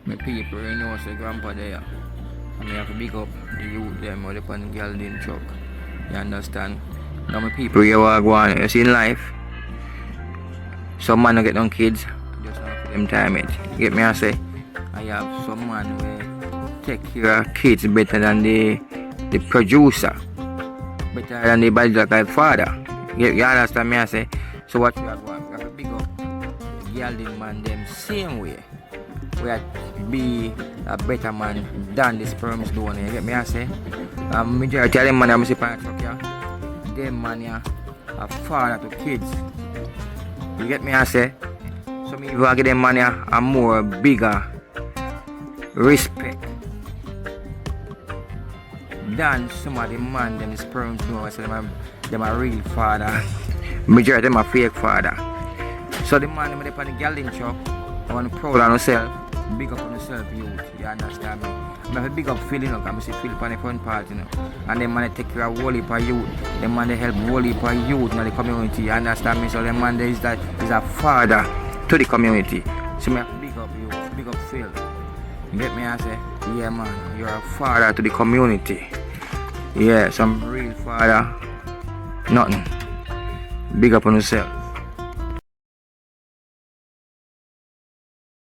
My people, you know, say grandpa there. And I have to big up the youth them or the pan Gelding truck. You understand? Now my people here are going, you see in life, some man don't get no kids, just not for them time it. You get me I say? I have some man who take care of kids better than the producer. Better than the biological father. You understand me I say? So what you have to have to big up Gelding man them same way. We have to be a better man than the sperms donor. You get me I say? Majority of them man I'm say pan truck here. Them man here are father to kids. You get me I say? So me even give them man here a more bigger respect than some of the man them sperms donor. So them a real father. Majority of them a fake father. So the man them on the Gelding truck, I want to proud of yourself, big up on yourself, youth. You understand me? I have a big up feeling, you know, I see Philip on the front part, you know. And them man take care of whole heap of youth. Them man they help whole heap of youth in the community. You understand me? So them man is a father to the community. So me have to big up you, big up Phil. You get me? I say, yeah man, you're a father to the community. Yeah, some real father. Nothing. Big up on yourself.